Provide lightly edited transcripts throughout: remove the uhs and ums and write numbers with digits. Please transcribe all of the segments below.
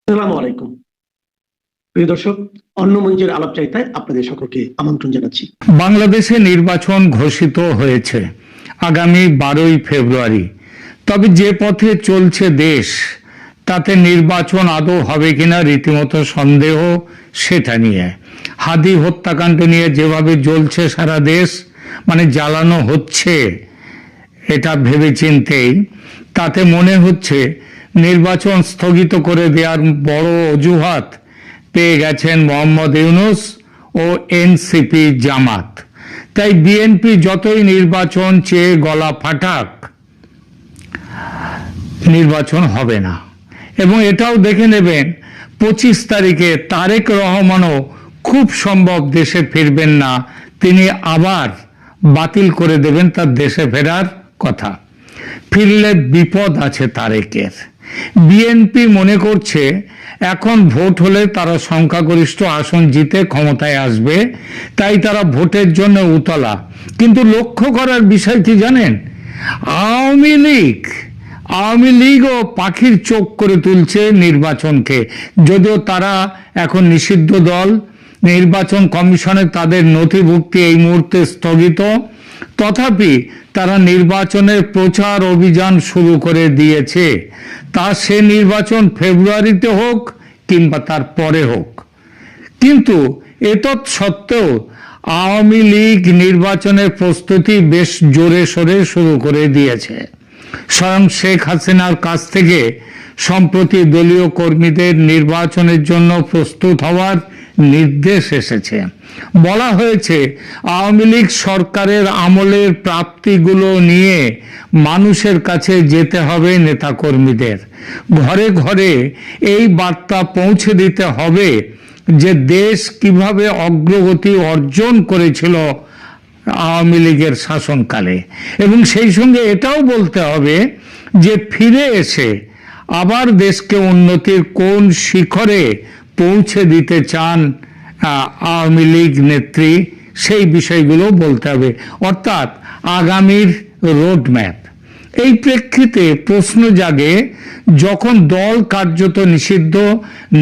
আসসালামু আলাইকুম প্রিয় দর্শক, অন্য মঞ্চের আলাপচারিতায় আপনাদের সকলকে আমন্ত্রণ জানাচ্ছি। বাংলাদেশে নির্বাচন ঘোষিত হয়েছে আগামী 12ই ফেব্রুয়ারি। তবে যে পথে চলছে দেশ, তাতে নির্বাচন আদৌ হবে কিনা রীতিমতো সন্দেহ সেটা নিয়ে। হাদি হত্যাকাণ্ড নিয়ে যেভাবে জ্বলছে সারা দেশ, মানে জ্বালানো হচ্ছে, এটা ভেবেচিন্তেই তাতে মনে হচ্ছে নির্বাচন স্থগিত করে দেওয়ার বড় অজুহাত পেয়ে গেছেন মোহাম্মদ ইউনূস ও এনসিপি জামাত। তাই বিএনপি যতই নির্বাচন চেয়ে গলা ফাটাক, নির্বাচন হবে না। এবং এটাও দেখে নেবেন 25 তারিখে তারেক রহমানও খুব সম্ভব দেশে ফিরবেন না, তিনি আবার বাতিল করে দেবেন তার দেশে ফেরার কথা। ফিরলে বিপদ আছে তারেকের। বিএনপি মনে করছে এখন ভোট হলে তারা সংখ্যাগরিষ্ঠ আসন জিতে ক্ষমতায় আসবে, তাই তারা ভোটের জন্য উতলা। কিন্তু লক্ষ্য করার বিষয় কি জানেন, আওয়ামী লীগও পাখির চোখ করে তুলছে নির্বাচনকে। যদিও তারা এখন নিষিদ্ধ দল, নির্বাচন কমিশনে তাদের নথিভুক্তি এই মুহূর্তে স্থগিত, তথাপি তারা নির্বাচনের প্রচার অভিযান শুরু করে দিয়েছে। তা সে নির্বাচন ফেব্রুয়ারিতে হোক কিংবা তার পরে হোক। কিন্তু এতৎ সত্ত্বেও আওয়ামী লীগ নির্বাচনের প্রস্তুতি বেশ জোরে সোরে শুরু করে দিয়েছে। স্বয়ং শেখ হাসিনার কাছ থেকে সম্প্রতি দলীয় কর্মীদের নির্বাচনের জন্য প্রস্তুত হওয়ার নির্দেশ এসেছে। বলা হয়েছে আওয়ামী লীগ সরকারের আমলের প্রাপ্তিগুলো নিয়ে মানুষের কাছে যেতে হবে নেতাকর্মীদের, ঘরে ঘরে এই বার্তা পৌঁছে দিতে হবে যে দেশ কিভাবে অগ্রগতি অর্জন করেছিল আওয়ামী লীগের শাসনকালে। এবং সেই সঙ্গে এটাও বলতে হবে যে ফিরে এসে আবার দেশকে উন্নতির কোন শিখরে পৌঁছে দিতে চান আওয়ামী লীগ নেত্রী, সেই বিষয়গুলো বলতে হবে, অর্থাৎ আগামীর রোডম্যাপ। এই প্রেক্ষিতে প্রশ্ন জাগে, যখন দল কার্যত নিষিদ্ধ,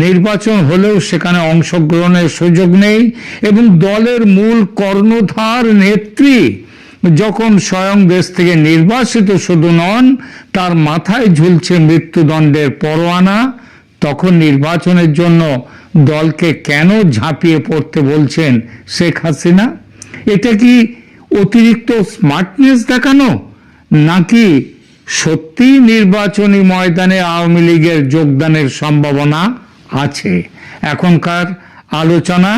নির্বাচন হলেও সেখানে অংশগ্রহণের সুযোগ নেই, এবং দলের মূল কর্ণধার নেত্রী যখন স্বয়ং দেশ থেকে নির্বাসিত শুধু নন, তার মাথায় ঝুলছে মৃত্যুদণ্ডের পরোয়ানা, তখন নির্বাচনের জন্য দলকে কেন ঝাঁপিয়ে পড়তে বলছেন শেখ হাসিনা? এটা কি অতিরিক্ত স্মার্টনেস দেখানো, নাকি সত্যি নির্বাচনী ময়দানে আওয়ামী লীগের যোগদানের সম্ভাবনা আছে? এখনকার আলোচনা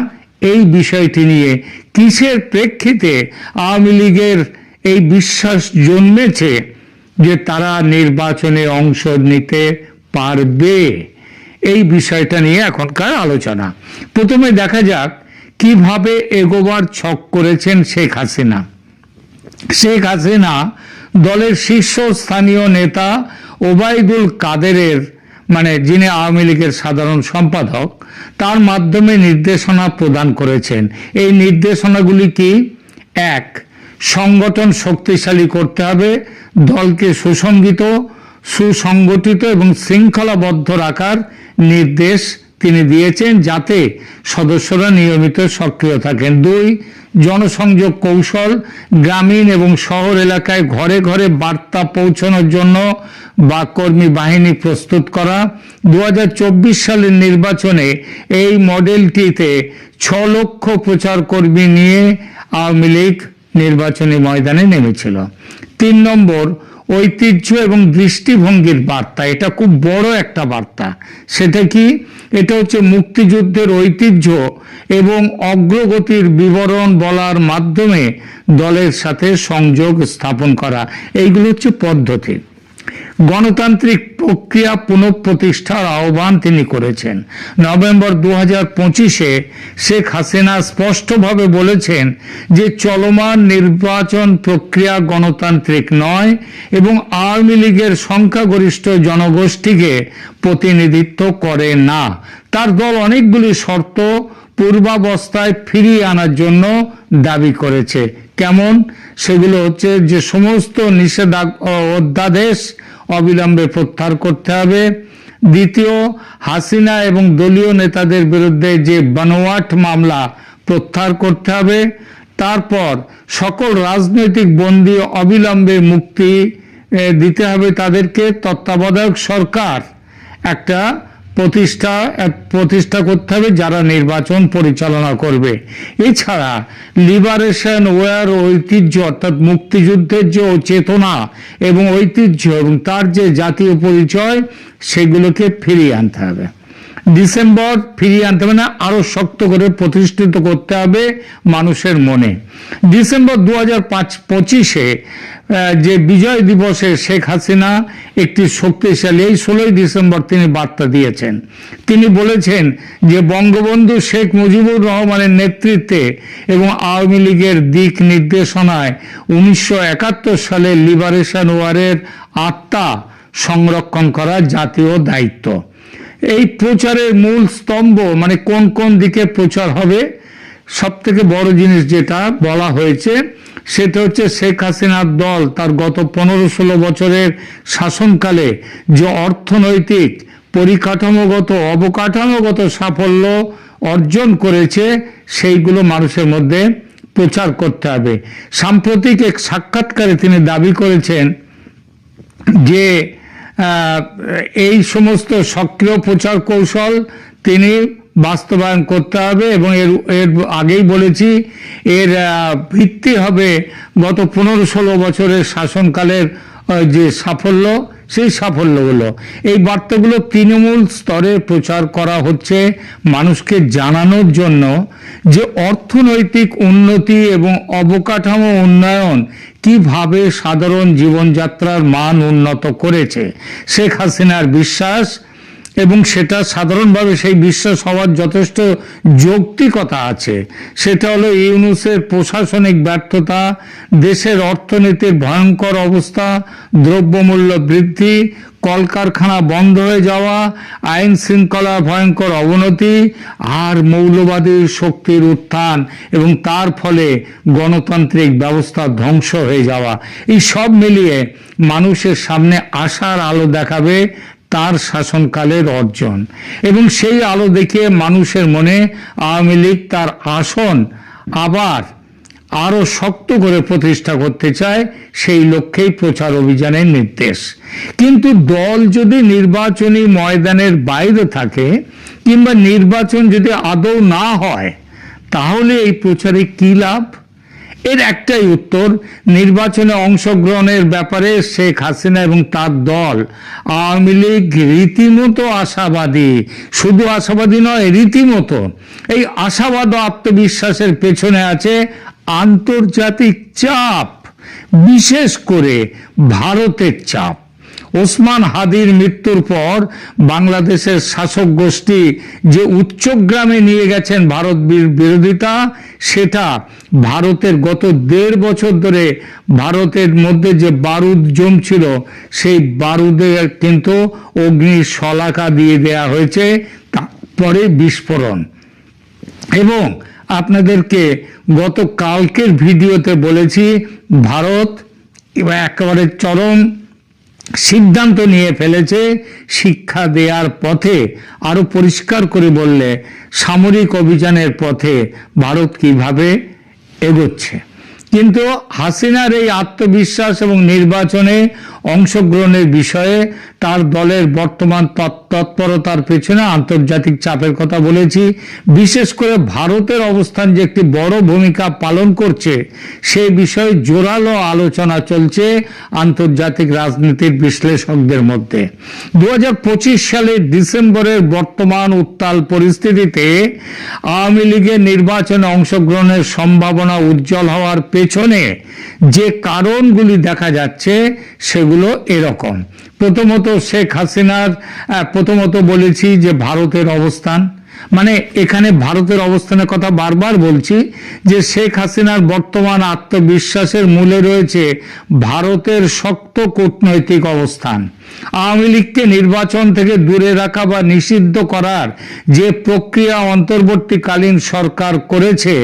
এই বিষয়টি নিয়ে। কিসের প্রেক্ষিতে আওয়ামী লীগের এই বিশ্বাস জন্মেছে যে তারা নির্বাচনে অংশ নিতে পারবে, এই বিষয়টা নিয়ে এখনকার আলোচনা। প্রথমে দেখা যাক কিভাবে এগোবার ছক করেছেন শেখ হাসিনা। শেখ হাসিনা দলের শীর্ষস্থানীয় নেতা ওবায়দুল কাদেরের, মানে যিনি আওয়ামী লীগের সাধারণ সম্পাদক, তার মাধ্যমে নির্দেশনা প্রদান করেছেন। এই নির্দেশনাগুলি কি? 1. সংগঠন শক্তিশালী করতে হবে, দলকে সুসংগঠিত এবং শৃঙ্খলাবদ্ধ রাখার নির্দেশ তিনি দিয়েছেন, যাতে সদস্যরা নিয়মিত সক্রিয় থাকেন। 2. জনসংযোগ কৌশল, গ্রামীণ এবং শহর এলাকায় ঘরে ঘরে বার্তা পৌঁছানোর জন্য বা কর্মী বাহিনী প্রস্তুত করা। 2024 সালের নির্বাচনে এই মডেলটিতে 6 লক্ষ প্রচার কর্মী নিয়ে আওয়ামী লীগ নির্বাচনী ময়দানে নেমেছিল। 3 নম্বর, ঐতিহ্য এবং দৃষ্টিভঙ্গির বার্তা। এটা খুব বড় একটা বার্তা। সেটা কি? এটা হচ্ছে মুক্তিযুদ্ধের ঐতিহ্য এবং অগ্রগতির বিবরণ বলার মাধ্যমে দলের সাথে সংযোগ স্থাপন করা। এইগুলো হচ্ছে পদ্ধতি। গণতান্ত্রিক প্রক্রিয়া পুনঃপ্রতিষ্ঠার আহ্বান তিনি করেছেন। নভেম্বর 2025-এ শেখ হাসিনা স্পষ্টভাবে বলেছেন যে চলমান নির্বাচন প্রক্রিয়া গণতান্ত্রিক নয় এবং আওয়ামী লীগের সংখ্যাগরিষ্ঠ জনগোষ্ঠীকে প্রতিনিধিত্ব করে না। তার দল অনেকগুলি শর্ত পূর্বাবস্থায় ফিরিয়ে আনার জন্য দাবি করেছে। কেমন? সেগুলো হচ্ছে যে সমস্ত অধ্যাদেশ অবিলম্বে প্রত্যাহার করতে হবে, দ্বিতীয়, হাসিনা এবং দলীয় নেতাদের বিরুদ্ধে যে বানোয়াট মামলা প্রত্যাহার করতে হবে। তারপর সকল রাজনৈতিক বন্দী অবিলম্বে মুক্তি দিতে হবে তাদেরকে। তত্ত্বাবধায়ক সরকার একটা প্রতিষ্ঠা করতে হবে যারা নির্বাচন পরিচালনা করবে। এছাড়া লিবারেশন ওয়ার ঐতিহ্য অর্থাৎ মুক্তিযুদ্ধের যে চেতনা এবং ঐতিহ্য এবং তার যে জাতীয় পরিচয় সেগুলোকে ফিরিয়ে আনতে হবে। ডিসেম্বর ফিরিয়ে আনতে হবে না, আরো শক্ত করে প্রতিষ্ঠিত করতে হবে মানুষের মনে। ডিসেম্বর 2025-এ যে বিজয় দিবসে শেখ হাসিনা একটি শক্তিশালী, এই 16 ডিসেম্বর তিনি বার্তা দিয়েছেন। তিনি বলেছেন যে বঙ্গবন্ধু শেখ মুজিবুর রহমানের নেতৃত্বে এবং আওয়ামী লীগের দিক নির্দেশনায় 1971 সালে লিবারেশন ওয়ারের আত্মা সংরক্ষণ করা জাতীয় দায়িত্ব। এই প্রচারের মূল স্তম্ভ মানে কোন কোন দিকে প্রচার হবে, সব থেকে বড় জিনিস যেটা বলা হয়েছে সেটা হচ্ছে শেখ হাসিনার দল তার গত 15-16 বছরের শাসনকালে যে অর্থনৈতিক পরিকাঠামোগত অবকাঠামোগত সাফল্য অর্জন করেছে সেইগুলো মানুষের মধ্যে প্রচার করতে হবে। সাম্প্রতিক এক সাক্ষাৎকারে তিনি দাবি করেছেন যে এই সমস্ত সক্রিয় প্রচার কৌশল তিনি বাস্তবায়ন করতে হবে এবং এর আগেই বলেছি এর ভিত্তি হবে গত 15-16 বছরের শাসনকালের যে সাফল্য, সেই সাফল্যগুলো। এই বার্তাগুলো তৃণমূল স্তরে প্রচার করা হচ্ছে মানুষকে জানানোর জন্য যে অর্থনৈতিক উন্নতি এবং অবকাঠামো উন্নয়ন কিভাবে সাধারণ জীবনযাত্রার মান উন্নত করেছে। শেখ হাসিনার বিশ্বাস এবং সেটা সাধারণভাবে সেই বিশ্বাস হওয়ার যথেষ্ট যৌক্তিকতা আছে। সেটা হলো ইউনূসের প্রশাসনিক ব্যর্থতা, দেশের অর্থনীতির ভয়ঙ্কর অবস্থা, দ্রব্যমূল্য বৃদ্ধি, কলকারখানা বন্ধ হয়ে যাওয়া, আইন শৃঙ্খলার ভয়ঙ্কর অবনতি আর মৌলবাদী শক্তির উত্থান এবং তার ফলে গণতান্ত্রিক ব্যবস্থা ধ্বংস হয়ে যাওয়া। এই সব মিলিয়ে মানুষের সামনে আশার আলো দেখাবে তার শাসনকালের অর্জন এবং সেই আলো দেখিয়ে মানুষের মনে আওয়ামী লীগ তার আসন আবার আরো শক্ত করে প্রতিষ্ঠা করতে চায়, সেই লক্ষ্যেই প্রচার অভিযানের নির্দেশ। কিন্তু দল যদি নির্বাচনী ময়দানের বাইরে থাকে কিংবা নির্বাচন যদি আদৌ না হয় তাহলে এই প্রচারে কি লাভ? এর একটাই উত্তর, নির্বাচনে অংশগ্রহণের ব্যাপারে শেখ হাসিনা এবং তার দল আওয়ামী লীগ রীতিমতো আশাবাদী। শুধু আশাবাদী নয়, রীতিমতো। এই আশাবাদ ও আত্মবিশ্বাসের পেছনে আছে আন্তর্জাতিক চাপ, বিশেষ করে ভারতের চাপ। ওসমান হাদির মৃত্যুর পর বাংলাদেশের শাসক গোষ্ঠী যে উচ্চগ্রামে নিয়ে গেছেন ভারত বিরোধিতা, সেটা ভারতের গত 1.5 বছর ধরে ভারতের মধ্যে যে বারুদ জমছিল সেই বারুদের কিন্তু অগ্নি শলাকা দিয়ে দেয়া হয়েছে, তারপরে বিস্ফোরণ। এবং আপনাদেরকে গত কালকের ভিডিওতে বলেছি ভারত একেবারে চরম সিদ্ধান্ত নিয়ে ফেলেছে শিক্ষা দেওয়ার পথে, আরো পরিষ্কার করে বললে সামরিক অভিযানের পথে ভারত কিভাবে এগোচ্ছে। কিন্তু হাসিনার এই আত্মবিশ্বাস এবং নির্বাচনে অংশগ্রহণের বিষয়ে তার দলের বর্তমান তৎপরতার পেছনে আন্তর্জাতিক চাপের কথা বলেছি। বিশেষ করে ভারতের অবস্থান যে একটি বড় ভূমিকা পালন করছে সেই বিষয়ে জোরালো আলোচনা চলছে আন্তর্জাতিক রাজনীতির বিশ্লেষকদের মধ্যে। 2025 সালের ডিসেম্বরের বর্তমান উত্তাল পরিস্থিতিতে আওয়ামী লীগের নির্বাচনে অংশগ্রহণের সম্ভাবনা উজ্জ্বল হওয়ার পেছনে যে কারণগুলি দেখা যাচ্ছে সেগুলো এরকম। প্রথমত শেখ হাসিনার, প্রথমত বলেছি যে ভারতের অবস্থান, মানে এখানে ভারতের অবস্থানের কথা বারবার বলছি যে শেখ হাসিনার বর্তমান আত্মবিশ্বাসের মূলে রয়েছে ভারতের শক্ত কূটনৈতিক অবস্থান। আওয়ামী লীগকে নির্বাচন থেকে দূরে রাখা বা নিষিদ্ধ করার যে প্রক্রিয়া অন্তর্বর্তীকালীন সরকার করেছে,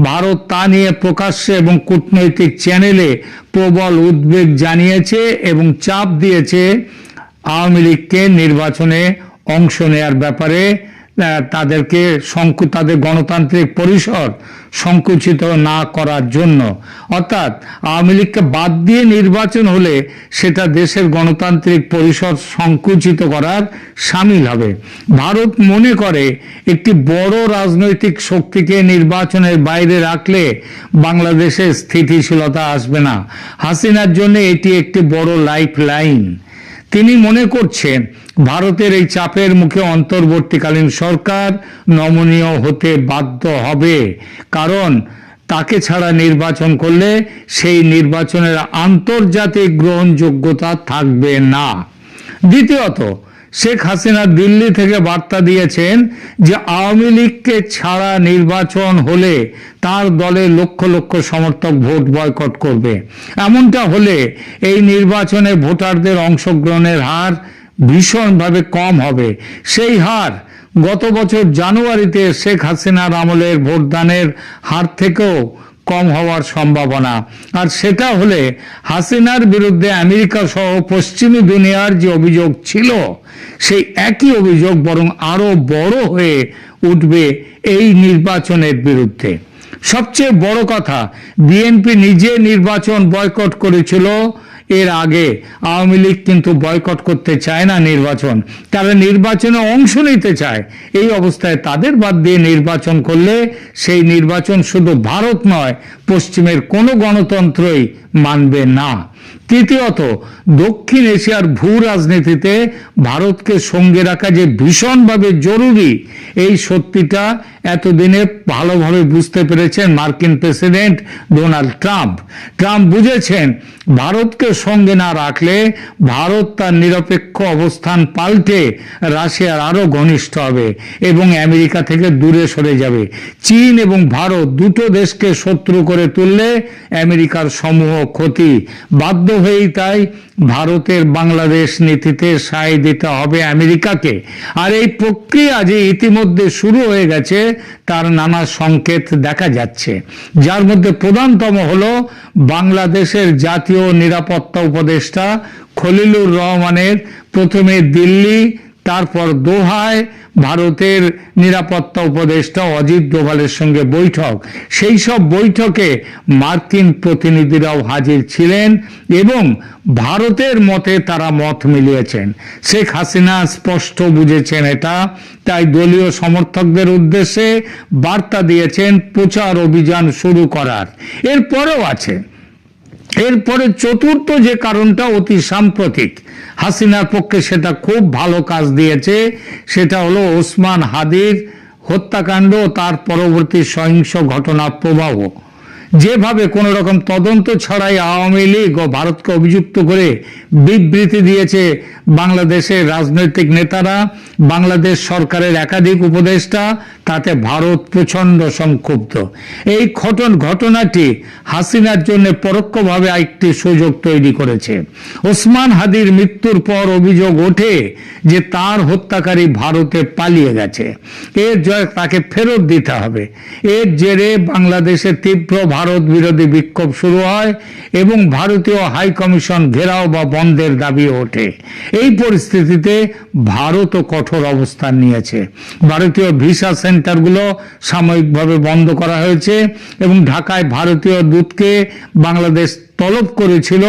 ভারত তা নিয়ে প্রকাশ্যে এবং কূটনৈতিক চ্যানেলে প্রবল উদ্বেগ জানিয়েছে এবং চাপ দিয়েছে আওয়ামী লীগকে নির্বাচনে অংশ নেয়ার ব্যাপারে তাদেরকে তাদের গণতান্ত্রিক পরিসর সংকুচিত না করার জন্য। অর্থাৎ আওয়ামী লীগকে বাদ দিয়ে নির্বাচন হলে সেটা দেশের গণতান্ত্রিক পরিসর সংকুচিত করার সামিল হবে। ভারত মনে করে একটি বড় রাজনৈতিক শক্তিকে নির্বাচনের বাইরে রাখলে বাংলাদেশে স্থিতিশীলতা আসবে না। হাসিনার জন্য এটি একটি বড় লাইফ লাইন। তিনি মনে করছেন ভারতের এই চাপের মুখে অন্তর্বর্তীকালীন সরকার নমনীয় হতে বাধ্য হবে, কারণ তাকে ছাড়া নির্বাচন করলে সেই নির্বাচনের আন্তর্জাতিক গ্রহণযোগ্যতা থাকবে না। দ্বিতীয়ত, শেখ হাসিনা দিল্লি থেকে বার্তা দিয়েছেন যে আওয়ামী লীগকে ছাড়া নির্বাচন হলে তার দলের লক্ষ লক্ষ সমর্থক ভোট বয়কট করবে। এমনটা হলে এই নির্বাচনে ভোটারদের অংশগ্রহণের হার ভীষণভাবে কম হবে। সেই হার গত বছর জানুয়ারিতে শেখ হাসিনার আমলের ভোটদানের হার থেকেও কম হওয়ার সম্ভাবনা। আর সেটা হলে হাসিনার বিরুদ্ধে আমেরিকা সহ পশ্চিমী দুনিয়ার যে অভিযোগ ছিল সেই একই অভিযোগ বরং আরো বড় হয়ে উঠবে এই নির্বাচনের বিরুদ্ধে। সবচেয়ে বড় কথা, বিএনপি নিজে নির্বাচন বয়কট করেছিল এর আগে। আওয়ামী লীগ কিন্তু বয়কট করতে চায় না নির্বাচন, তারা নির্বাচনে অংশ নিতে চায়। এই অবস্থায় তাদের বাদ দিয়ে নির্বাচন করলে সেই নির্বাচন শুধু ভারত নয়, পশ্চিমের কোনো গণতন্ত্রই মানবে না। তৃতীয়ত, দক্ষিণ এশিয়ার ভূ রাজনীতিতে ভারতকে সঙ্গে রাখা যে ভীষণভাবে জরুরি, এই সত্যিটা এতদিনে ভালোভাবে বুঝতে পেরেছেন মার্কিন প্রেসিডেন্ট ডোনাল্ড ট্রাম্প। ট্রাম্প বুঝেছেন ভারতকে সঙ্গে না রাখলে ভারত তার নিরপেক্ষ অবস্থান পাল্টে রাশিয়ার আরো ঘনিষ্ঠ হবে এবং আমেরিকা থেকে দূরে সরে যাবে। চীন এবং ভারত দুটো দেশকে শত্রু করে তুললে আমেরিকার সমূহ ক্ষতি। বাধ্য হয়েই তাই ভারতের বাংলাদেশ নীতিতে সায় দিতে হবে আমেরিকাকে। আর এই প্রক্রিয়া যে ইতিমধ্যে শুরু হয়ে গেছে তার নানা সংকেত দেখা যাচ্ছে, যার মধ্যে প্রধানতম হলো বাংলাদেশের জাতীয় নিরাপত্তা উপদেষ্টা খলিলুর রহমানের প্রথমে দিল্লি, তারপর দোহায় ভারতের নিরাপত্তা উপদেষ্টা অজিত ডোভালের সঙ্গে বৈঠক। সেই সব বৈঠকে মার্কিন প্রতিনিধিরাও হাজির ছিলেন এবং ভারতের মতে তারা মত মিলিয়েছেন। শেখ হাসিনা স্পষ্ট বুঝেছেন এটা, তাই দলীয় সমর্থকদের উদ্দেশ্যে বার্তা দিয়েছেন প্রচার অভিযান শুরু করার। এরপরেও আছে, এরপরে চতুর্থ যে কারণটা অতি সাম্প্রতিক, হাসিনার পক্ষে সেটা খুব ভালো কাজ দিয়েছে, সেটা হলো ওসমান হাদির হত্যাকাণ্ড, তার পরবর্তী সহিংস ঘটনা প্রবাহ। যেভাবে কোন রকম তদন্ত ছাড়াই আওয়ামী লীগ ও ভারতকে অভিযুক্ত করে বিবৃতি দিয়েছে বাংলাদেশের রাজনৈতিক নেতারা, বাংলাদেশ সরকারের একাধিক উপদেষ্টা, তাতে ভারত প্রচন্ড সংক্ষুব্ধ। এই ঘটনাটি হাসিনার জন্য পরোক্ষভাবে একটি সুযোগ তৈরি করেছে। ওসমান হাদির মৃত্যুর পর অভিযোগ ওঠে যে তার হত্যাকারী ভারতে পালিয়ে গেছে, এর জয় তাকে ফেরত দিতে হবে। এর জেরে বাংলাদেশে তীব্র ভারত বিরোধী বিক্ষোভ শুরু হয় এবং ভারতীয় হাই কমিশন ঘেরাও বা বন্ধের দাবি ওঠে। এই পরিস্থিতিতে ভারতও কঠোর অবস্থান নিয়েছে। ভারতীয় ভিসা সেন্টারগুলো সাময়িকভাবে বন্ধ করা হয়েছে এবং ঢাকায় ভারতীয় দূতকে বাংলাদেশ তলব করেছিল,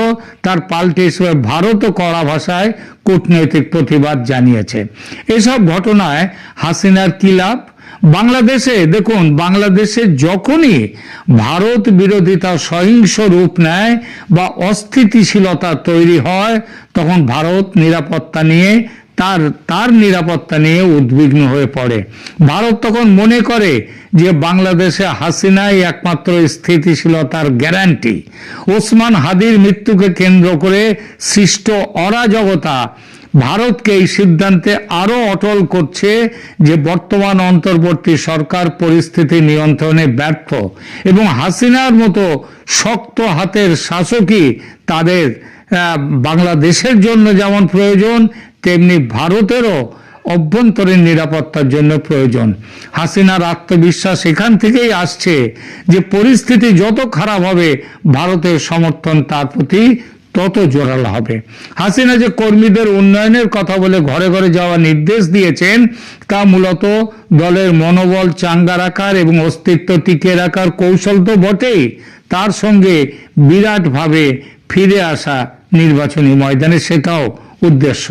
তার পাল্টে হিসেবে ভারতও কড়া ভাষায় কূটনৈতিক প্রতিবাদ জানিয়েছে। এসব ঘটনায় হাসিনার কি লাভ? বাংলাদেশে দেখুন, বাংলাদেশে যখনই ভারত বিরোধিতা সহিংস রূপ নেয় বা অস্থিতিশীলতা তৈরি হয় তখন ভারত নিরাপত্তা নিয়ে তার নিরাপত্তা নিয়ে উদ্বিগ্ন হয়ে পড়ে। ভারত তখন মনে করে যে বাংলাদেশে হাসিনাই একমাত্র স্থিতিশীলতার গ্যারান্টি। ওসমান হাদির মৃত্যুকে কেন্দ্র করে সৃষ্ট অরাজকতা ভারতকে এই সিদ্ধান্তে আরো অটল করছে যে বর্তমান অন্তর্বর্তী সরকার পরিস্থিতি নিয়ন্ত্রণে ব্যর্থ এবং হাসিনার মতো শক্ত হাতের শাসকই তাদের বাংলাদেশের জন্য যেমন প্রয়োজন তেমনি ভারতেরও অভ্যন্তরীণ নিরাপত্তার জন্য প্রয়োজন। হাসিনার আত্মবিশ্বাস এখান থেকেই আসছে যে পরিস্থিতি যত খারাপ হবে ভারতের সমর্থন তার প্রতি তত জোরালো হবে। হাসিনা যে কর্মীদের উন্নয়নের কথা বলে ঘরে ঘরে যাওয়ার নির্দেশ দিয়েছেন, তা মূলত দলের মনোবল চাঙ্গা রাখার এবং অস্তিত্ব টিকিয়ে রাখার কৌশল তো বটেই, তার সঙ্গে বিরাটভাবে ফিরে আসা নির্বাচনী ময়দানে, সেটাও উদ্দেশ্য।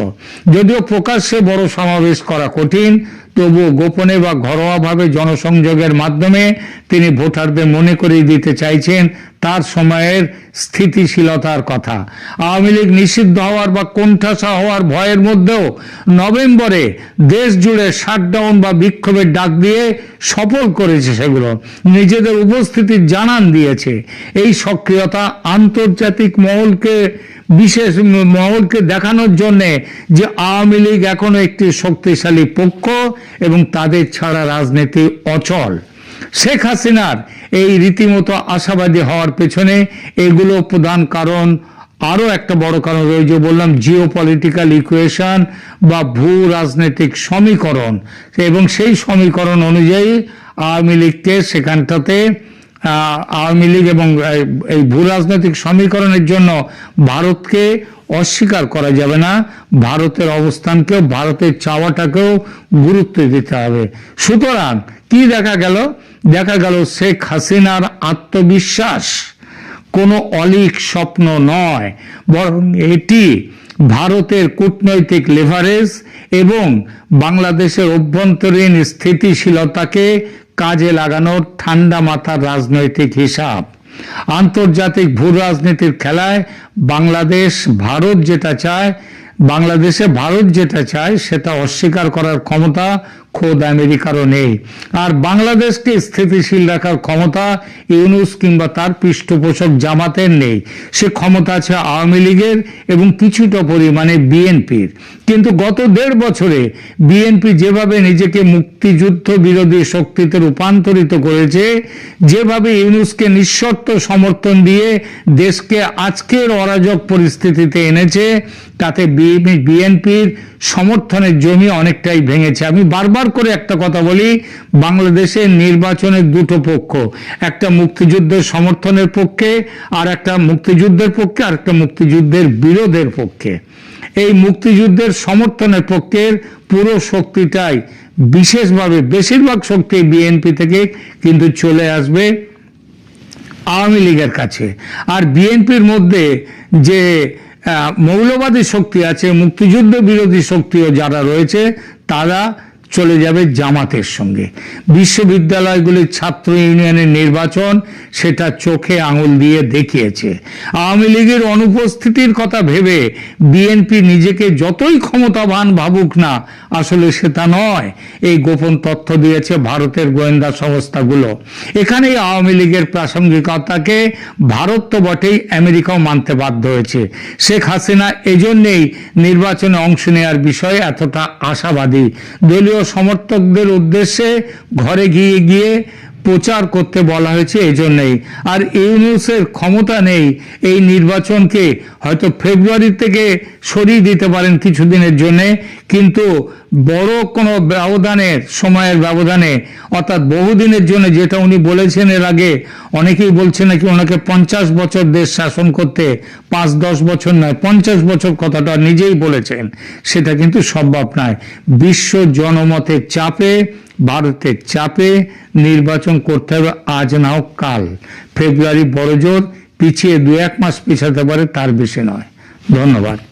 যদিও প্রকাশ্যে বড় সমাবেশ করা কঠিন, তবুও গোপনে বা ঘরোয়াভাবে জনসংযোগের মাধ্যমে তিনি ভোটারদের মনে করিয়ে দিতে চাইছেন তার সময়ের স্থিতিশীলতার কথা। আওয়ামী লীগ নিষিদ্ধ হওয়ার বা কোণঠাসা হওয়ার ভয়ের মধ্যেও নভেম্বরে দেশ জুড়ে শাটডাউন বা বিক্ষোভের ডাক দিয়ে সফল করেছে, সেগুলো নিজেদের উপস্থিতির জানান দিয়েছে। এই সক্রিয়তা আন্তর্জাতিক বিশেষ মহলকে দেখানোর জন্য যে আওয়ামী লীগ এখনো একটি শক্তিশালী পক্ষ এবং তাদের ছাড়া রাজনীতি অচল। শেখ হাসিনার এই রীতিমতো আশাবাদী হওয়ার পেছনে এগুলো প্রধান কারণ। আরো একটা বড় কারণ রয়েছে, বললাম, জিওপলিটিক্যাল ইকুয়েশন বা ভূ রাজনৈতিক সমীকরণ, এবং সেই সমীকরণ অনুযায়ী আওয়ামী লীগকে সেখানটাতে আওয়ামী লীগ এবং এই ভূ রাজনৈতিক সমীকরণের জন্য ভারতকে অস্বীকার করা যাবে না, ভারতের অবস্থানকেও, ভারতের চাওয়াটাকেও গুরুত্ব দিতে হবে। সুতরাং কি দেখা গেল শেখ হাসিনার আত্মবিশ্বাস কোনো অলীক স্বপ্ন নয়, বরং এটি ভারতের কূটনৈতিক লেভারেজ এবং বাংলাদেশের অভ্যন্তরীণ স্থিতিশীলতাকে কাজে লাগানোর ঠান্ডা মাথার রাজনৈতিক হিসাব। আন্তর্জাতিক ভূ রাজনীতির খেলায় বাংলাদেশে ভারত যেটা চায় সেটা অস্বীকার করার ক্ষমতা খোদ আমেরিকারও নেই। আর বাংলাদেশকে স্থিতিশীল রাখার ক্ষমতা ইউনূস কিংবা তার পৃষ্ঠপোষক জামাতের নেই। সে ক্ষমতা আছে আওয়ামী লীগের এবং কিছুটা পরিমাণে বিএনপির। কিন্তু গত 1.5 বছরে বিএনপি যেভাবে নিজেকে মুক্তিযুদ্ধ বিরোধী শক্তিতে রূপান্তরিত করেছে, যেভাবে ইউনূসকে নিঃশর্ত সমর্থন দিয়ে দেশকে আজকের অরাজক পরিস্থিতিতে এনেছে, তাতে বিএনপির সমর্থনের জমি অনেকটাই ভেঙেছে। আমি বারবার করে একটা কথা বলি, বাংলাদেশের নির্বাচনের দুটো পক্ষ, একটা মুক্তিযুদ্ধের সমর্থনের পক্ষে আর একটা মুক্তিযুদ্ধের পক্ষে, আর একটা মুক্তিযুদ্ধের বিরোধের পক্ষে। এই মুক্তিযুদ্ধের সমর্থনের পক্ষের পুরো শক্তিটাই বিশেষভাবে বেশিরভাগ শক্তি বিএনপি থেকে কিন্তু চলে আসবে আওয়ামী লীগের কাছে। আর বিএনপির মধ্যে যে মৌলবাদী শক্তি আছে, মুক্তিযুদ্ধ বিরোধী শক্তিও যারা রয়েছে, তারা চলে যাবে জামাতের সঙ্গে। বিশ্ববিদ্যালয়গুলির ছাত্র ইউনিয়নের নির্বাচন সেটা চোখে আঙুল দিয়ে দেখিয়েছে। আওয়ামী লীগের অনুপস্থিতির কথা ভেবে বিএনপি নিজেকে যতই ক্ষমতাবান ভাবুক না, আসলে সেটা নয়। এই গোপন তথ্য দিয়েছে ভারতের গোয়েন্দা সংস্থাগুলো। এখানেই আওয়ামী লীগের প্রাসঙ্গিকতাকে ভারত তো বটেই, আমেরিকাও মানতে বাধ্য হয়েছে। শেখ হাসিনা এজন্যেই নির্বাচনে অংশ নেওয়ার বিষয়ে এতটা আশাবাদী। দলীয় সমর্থকদের উদ্দেশ্যে ঘরে গিয়ে প্রচার করতে বলা হয়েছে এজন্যই। আর ইউনূসের ক্ষমতা নেই এই নির্বাচনকে হয়তো ফেব্রুয়ারি থেকে সরিয়ে দিতে পারেন কিছুদিনের জন্য, কিন্তু বড় কোনো সময়ের ব্যবধানে, অর্থাৎ বহুদিনের জন্য, যেটা উনি বলেছেন এর আগে, অনেকেই বলছে নাকি ওনাকে 50 বছর দেশ শাসন করতে, 5-10 বছর নয়, 50 বছর কথাটা নিজেই বলেছেন, সেটা কিন্তু সম্ভব নয়। বিশ্ব জনমতের চাপে, ভারতের চাপে নির্বাচন করতে হবে আজ না হোক কাল। ফেব্রুয়ারি বড়জোর পিছিয়ে 2-1 মাস পিছাতে পারে, তার বেশি নয়। ধন্যবাদ।